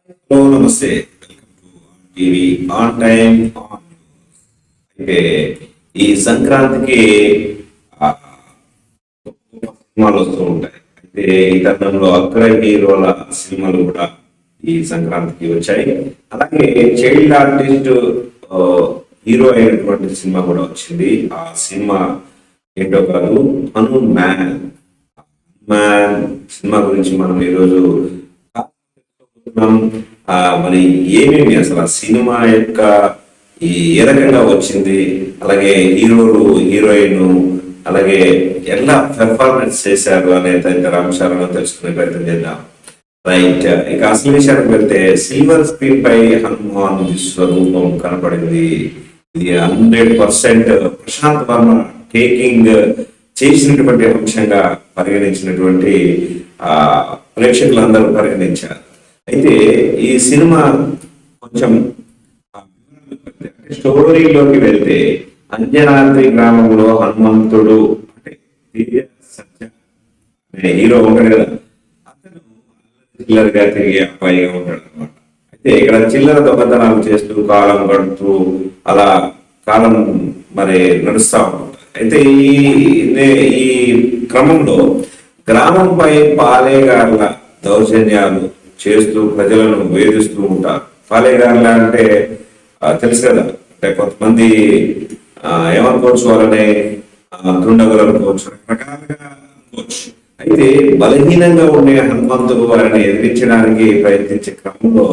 Hello నమస్తే, welcome to TV on time on. అయితే ఈ సంక్రాంతికి ఆ, సినిమాలు వస్తూ ఉంటాయి. అయితే ఈ తరుణంలో అగ్ర హీరోల సినిమాలు కూడా ఈ సంక్రాంతికి వచ్చాయి. అలాగే చైల్డ్ ఆర్టిస్ట్ హీరో అయినటువంటి సినిమా కూడా వచ్చింది. ఆ సినిమా ఏంటో కాదు, హనుమాన్. మ్యాన్ సినిమా గురించి మనం ఈరోజు మరి ఏమేమి అసలు ఆ సినిమా యొక్క ఏ రకంగా వచ్చింది, అలాగే హీరోలు హీరోయిన్ అలాగే ఎలా పెర్ఫార్మెన్స్ చేశారు అనే తదితర అంశాలను తెలుసుకునే ప్రయత్నం చేద్దాం. రైట్, ఇక అసలు విషయానికి వెళ్తే సిల్వర్ స్క్రీన్ పై హనుమాన్ విశ్వరూపం కనపడింది. ఇది 100% ప్రశాంత్ వర్మ టేకింగ్ చేసినటువంటి అంశంగా పరిగణించినటువంటి ప్రేక్షకులందరూ పరిగణించారు. అయితే ఈ సినిమా కొంచెం స్టోరీలోకి వెళ్తే, అంజనాద్రి గ్రామంలో హనుమంతుడు అంటే సత్య అనే హీరో ఉంటాడు కదా, అతను చిల్లర గా తిరిగే అబ్బాయిగా ఉంటాడు అనమాట. అయితే ఇక్కడ చిల్లర దొంగతనాలు చేస్తూ కాలం గడుపుతూ అలా కాలం మరి నడుస్తా ఉంటుంది. అయితే ఈ క్రమంలో గ్రామంపై పాలేగార్ల దౌర్జన్యాలు చేస్తూ ప్రజలను వేధిస్తూ ఉంటారు. పాలేగార్ల అంటే తెలుసు కదా, అంటే కొంతమంది ఏమనుకోవచ్చు, వాళ్ళని దుండగులు అనుకోవచ్చు, రకరకాలుగా అనుకోవచ్చు. అయితే బలహీనంగా ఉండే హనుమంతుడు వారిని ఎదిరించడానికి ప్రయత్నించే క్రమంలో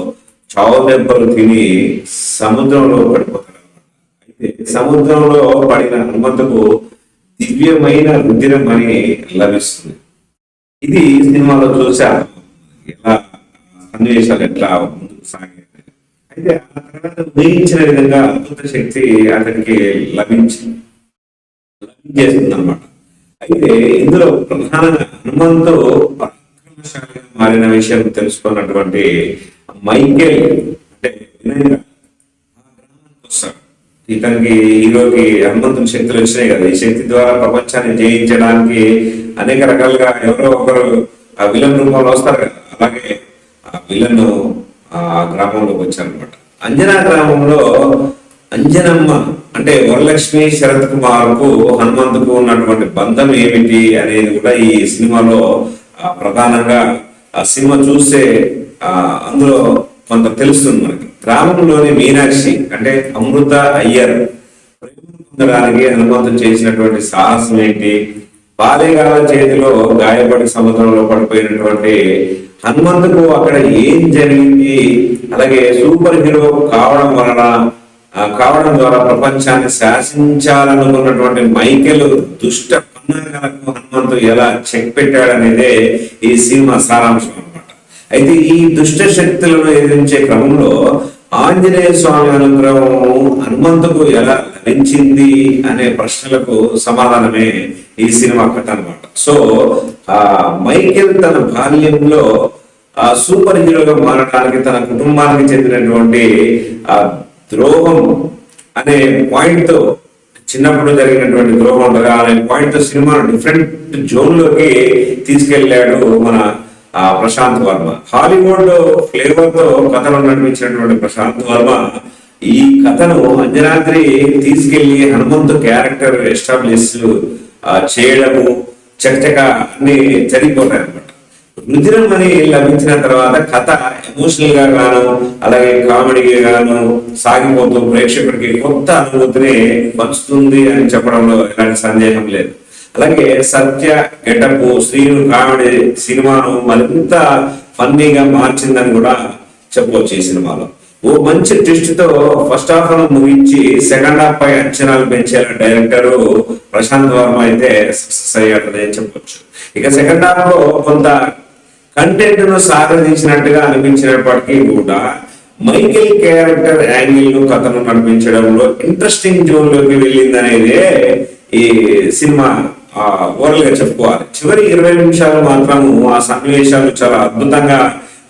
చావు దెబ్బలు తిని సముద్రంలో పడిపోతాడు. అయితే సముద్రంలో పడిన హనుమంతుకు దివ్యమైన రుద్రం అని లభిస్తుంది. ఇది సినిమాలో చూశాను, ఎలా సన్నివేశాలు ఎట్లా ముందుకు సాగాయి. అయితే ఆ తర్వాత ఊహించిన విధంగా అద్భుత శక్తి అతనికి లభించేస్తుంది అనమాట. అయితే ఇందులో ప్రధానంగా హనుమంతుడు పరాక్రమశాలిగా మారిన విషయం తెలుసుకున్నటువంటి మైకేల్ అంటే వినయంగా వస్తాడు. ఇతనికి హీరోకి హనుమంతుని శక్తులు వచ్చినాయి కదా, ఈ శక్తి ద్వారా ప్రపంచాన్ని జయించడానికి అనేక రకాలుగా ఎవరో ఒకరు ఆ విలన్ రూపంలో వస్తారు కదా, అలాగే ఆ విలన్ ఆ గ్రామంలోకి వచ్చారనమాట. అంజనా గ్రామంలో అంజనమ్మ అంటే వరలక్ష్మి శరత్ కుమార్ కు హనుమంతుకు ఉన్నటువంటి బంధం ఏమిటి అనేది కూడా ఈ సినిమాలో ప్రధానంగా ఆ సినిమా చూస్తే అందులో కొంత తెలుస్తుంది మనకి. గ్రామంలోని మీనాక్షి అంటే అమృత అయ్యర్ పొందడానికి హనుమంతుడు చేసినటువంటి సాహసం ఏంటి, బాలేగాల చేతిలో గాయపడి సముద్రంలో పడిపోయినటువంటి హనుమంతుకు అక్కడ ఏం జరిగింది, అలాగే సూపర్ హీరో కావడం ద్వారా ప్రపంచాన్ని శాసించాలనుకున్నటువంటి మైకేల్ దుష్ట పన్నాగాలకు హనుమంతుడు ఎలా చెక్ పెట్టాడనేదే ఈ సినిమా సారాంశం అనమాట. అయితే ఈ దుష్ట శక్తులను ఎదిరించే క్రమంలో ఆంజనేయ స్వామి అనుగ్రహం హనుమంతుకు ఎలా లభించింది అనే ప్రశ్నలకు సమాధానమే ఈ సినిమా కథ అనమాట. సో మైకేల్ తన బాల్యంలో సూపర్ హీరోగా మారడానికి తన కుటుంబానికి చెందినటువంటి ద్రోహం అనే పాయింట్ తో, చిన్నప్పుడు జరిగినటువంటి ద్రోహం ఉండగా అనే పాయింట్ తో సినిమాను డిఫరెంట్ జోన్ లోకి తీసుకెళ్లాడు మన ప్రశాంత్ వర్మ. హాలీవుడ్ ఫ్లేవర్ తో కథను నడిపించినటువంటి ప్రశాంత్ వర్మ ఈ కథను అంజనాద్రి తీసుకెళ్లి హనుమంతు క్యారెక్టర్ ఎస్టాబ్లిష్ చేయడము చకచక అన్ని జరిగిపోతాయి అనమాట. రుద్రం అని లభించిన తర్వాత కథ ఎమోషనల్ గా గాను అలాగే కామెడీగా గాను సాగిపోతూ ప్రేక్షకుడికి కొత్త అనుభూతిని పంచుతుంది అని చెప్పడంలో ఎలాంటి సందేహం లేదు. అలాగే సత్య గెటప్ శ్రీను కామెడీ సినిమాను మరింత ఫన్నీగా మార్చిందని కూడా చెప్పవచ్చు. ఈ సినిమాలో ఓ మంచి ట్విస్ట్ తో ఫస్ట్ హాఫ్ ను ముగించి సెకండ్ హాఫ్ పై అంచనాలు పెంచేలా డైరెక్టర్ ప్రశాంత్ వర్మ అయితే సక్సెస్ అయ్యాడని చెప్పొచ్చు. ఇక సెకండ్ హాఫ్ లో కొంత కంటెంట్ ను సాగదీసినట్టుగా అనిపించినప్పటికీ కూడా మైకేల్ క్యారెక్టర్ యాంగిల్ ను కథను నడిపించడంలో ఇంట్రెస్టింగ్ జోన్ లోకి వెళ్ళింది అనేదే ఈ సినిమా ఓవరాల్ గా చెప్పుకోవాలి. చివరి 20 నిమిషాలు మాత్రం ఆ సన్నివేశాలు చాలా అద్భుతంగా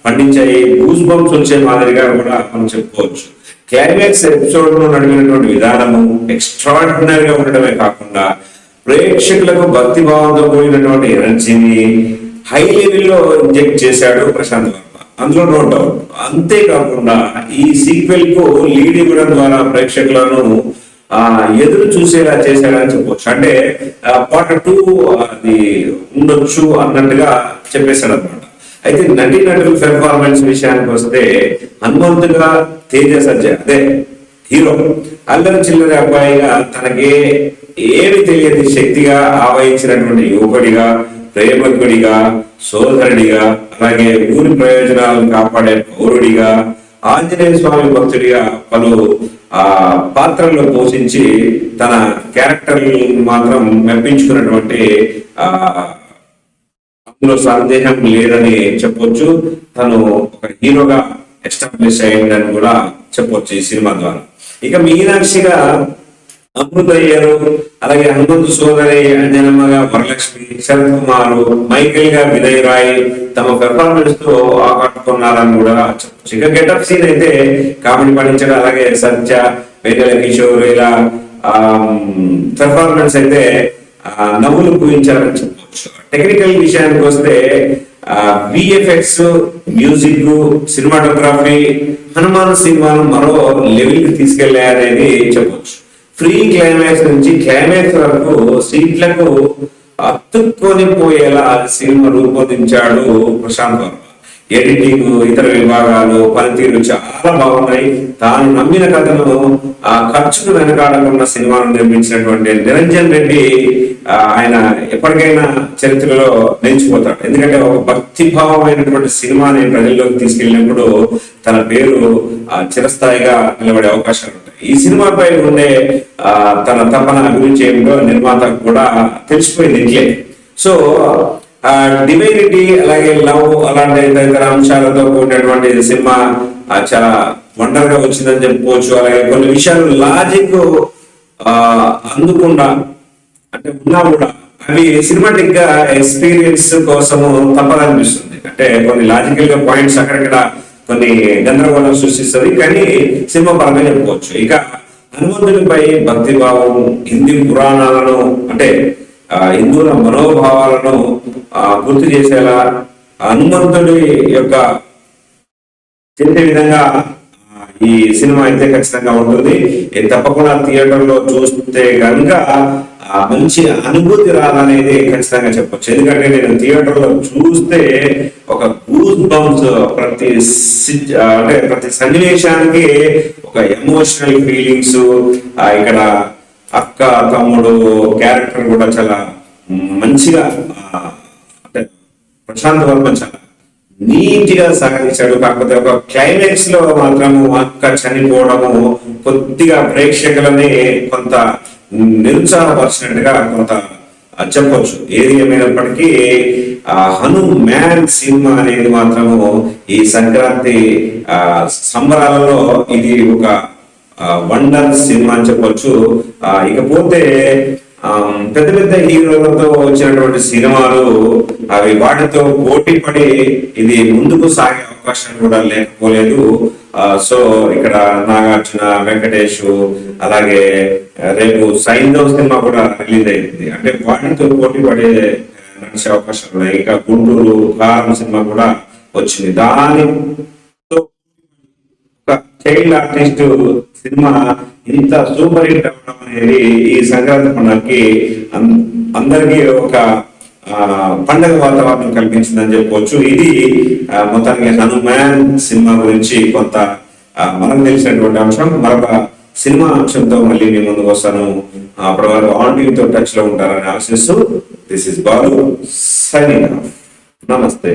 పండించాయి. గూస్ బంప్స్ వచ్చే మాదిరిగా కూడా మనం చెప్పుకోవచ్చు. క్లైమాక్స్ ఎపిసోడ్ ను నడిపినటువంటి విధానము ఎక్స్ట్రాడినరీగా ఉండడమే కాకుండా ప్రేక్షకులకు భక్తి భావంతో కూడినటువంటి ఎనర్జీని హై లెవెల్లో ఇంజెక్ట్ చేశాడు ప్రశాంత్ వర్మ. అందులో నో డౌట్. అంతేకాకుండా ఈ సీక్వెల్ కు లీడ్ ఇవ్వడం ద్వారా ప్రేక్షకులను ఎదురు చూసేలా చేశాడని చెప్పొచ్చు. అంటే పార్ట్ 2 అది ఉండొచ్చు అన్నట్టుగా చెప్పేశాడు అనమాట. అయితే నటుల పెర్ఫార్మెన్స్ విషయానికి వస్తే హనుమంతుగా తేజ సజ్జ అదే హీరో అల్లరి చిల్లరి అబ్బాయిగా తనకి ఏమి తెలియని శక్తిగా ఆవహించినటువంటి యువకుడిగా, ప్రేమకుడిగా, సోదరుడిగా, అలాగే ఊరి ప్రయోజనాలను కాపాడే పౌరుడిగా, ఆంజనేయ స్వామి భక్తుడిగా పలు పాత్రల్లో పోషించి తన క్యారెక్టర్ మాత్రం మెప్పించుకున్నటువంటి అందులో సందేహం లేదని చెప్పొచ్చు. తను ఒక హీరోగా ఎస్టాబ్లిష్ అయ్యిందని కూడా చెప్పొచ్చు ఈ సినిమా ద్వారా. ఇక మీనాక్షిగా అమృతయ్యరు, అలాగే హనుమంతు సోదరి అంజనమ్మగా వరలక్ష్మి, శరత్ కుమార్, మైకేల్ గా వినయ్ రాయ్ తమ పెర్ఫార్మెన్స్ తో ఆకట్టుకున్నారని కూడా చెప్పచ్చు. ఇక గెటప్ సీన్ అయితే కామెడీ పండించడం, అలాగే సత్య, వెన్నెల కిషోర్ ఇలా పెర్ఫార్మెన్స్ అయితే నవ్వులు పూయించారని చెప్పవచ్చు. టెక్నికల్ విషయానికి వస్తే విఎఫ్ఎక్స్, మ్యూజిక్, సినిమాటోగ్రఫీ హనుమాన్ సినిమాను మరో లెవెల్ కి తీసుకెళ్లాయనేది చెప్పవచ్చు. ప్రీ క్లైమాక్స్ నుంచి క్లైమాక్స్ వరకు సీట్లకు అతుక్కొని పోయేలా సినిమా రూపొందించాడు ప్రశాంత్ వర్మ. ఎడిటింగ్, ఇతర విభాగాలు, పనితీరు చాలా బాగున్నాయి. తాను నమ్మిన కథను ఖర్చుకు వెనకాడకున్న సినిమాను నిర్మించినటువంటి నిరంజన్ రెడ్డి ఆయన ఎప్పటికైనా చరిత్రలో నిలిచిపోతాడు. ఎందుకంటే ఒక భక్తిభావమైనటువంటి సినిమాని ప్రజల్లోకి తీసుకెళ్ళినప్పుడు తన పేరు చిరస్థాయిగా నిలబడే అవకాశాలు ఉంటాయి. ఈ సినిమాపై ఉండే తన తపన అభిరుచి ఏమిటో నిర్మాత కూడా తెలిసిపోయింది ఇంట్లో. సో డివైనిటీ, అలాగే లవ్ అలాంటి తదితర అంశాలతో కూడినటువంటి సినిమా చాలా వండర్ గా వచ్చిందని చెప్పుకోవచ్చు. అలాగే కొన్ని విషయాలు లాజిక్ అందుకుండా అంటే ఉన్నా కూడా అవి సినిమాటిక్ గా ఎక్స్పీరియన్స్ కోసము తప్పదనిపిస్తుంది. అంటే కొన్ని లాజికల్ గా పాయింట్స్ అక్కడక్కడ కొన్ని గందరగోళం సృష్టిస్తుంది, కానీ సినిమా పరంగా చెప్పుకోవచ్చు. ఇక హనుమంతుడిపై భక్తిభావం, హిందీ పురాణాలను అంటే హిందువుల మనోభావాలను గుర్తు చేసేలా హనుమంతుడి యొక్క చేసే విధంగా ఈ సినిమా అయితే ఖచ్చితంగా ఉంటుంది. తప్పకుండా థియేటర్ లో చూస్తే కనుక మంచి అనుభూతి రాదనేది ఖచ్చితంగా చెప్పొచ్చు. ఎందుకంటే నేను థియేటర్ లో చూస్తే ఒక గూస్ బంప్స్ అంటే ప్రతి సన్నివేశానికి ఒక ఎమోషనల్ ఫీలింగ్స్. ఇక్కడ అక్క తమ్ముడు క్యారెక్టర్ కూడా చాలా మంచిగా అంటే ప్రశాంత్ వర్మ చాలా నీట్ గా సాగించాడు. కాకపోతే ఒక క్లైమాక్స్ లో మాత్రము అక్క చనిపోవడము కొద్దిగా ప్రేక్షకులని కొంత నిరుత్సాహపరిచినట్టుగా కొంత చెప్పొచ్చు. ఏది ఏమైనప్పటికీ హనుమాన్ సినిమా అనేది మాత్రము ఈ సంక్రాంతి సంబరాలలో ఇది ఒక వండర్ సినిమా అని చెప్పొచ్చు. ఇకపోతే పెద్ద పెద్ద హీరోలతో వచ్చినటువంటి సినిమాలు అవి వాటితో పోటీ పడి ఇది ముందుకు సాగే అవకాశం కూడా లేకపోలేదు. సో ఇక్కడ నాగార్జున, వెంకటేష్, అలాగే రేపు సైంధవ్ సినిమా కూడా రిలీజ్ అయింది. అంటే వాటితో పోటీ పడే నడిచే అవకాశాలు ఉన్నాయి. ఇక గుంటూరు కారం సినిమా కూడా వచ్చింది. దానితో చైల్డ్ ఆర్టిస్ట్ సినిమా ఇంత సూపర్ హిట్ అవ్వడం అనేది ఈ సంక్రాంతి పండుగకి అందరికీ ఒక పండగ వాతావరణం కల్పించిందని చెప్పుకోవచ్చు. ఇది మొత్తానికి హనుమాన్ సినిమా గురించి కొంత మనకు తెలిసినటువంటి అంశం. మరొక సినిమా అంశంతో మళ్ళీ మీ ముందుకు వస్తాను. అప్పటి వరకు ఆన్ టీవీతో టచ్ లో ఉంటారని ఆశిస్తూ this is Balu signing off. నమస్తే.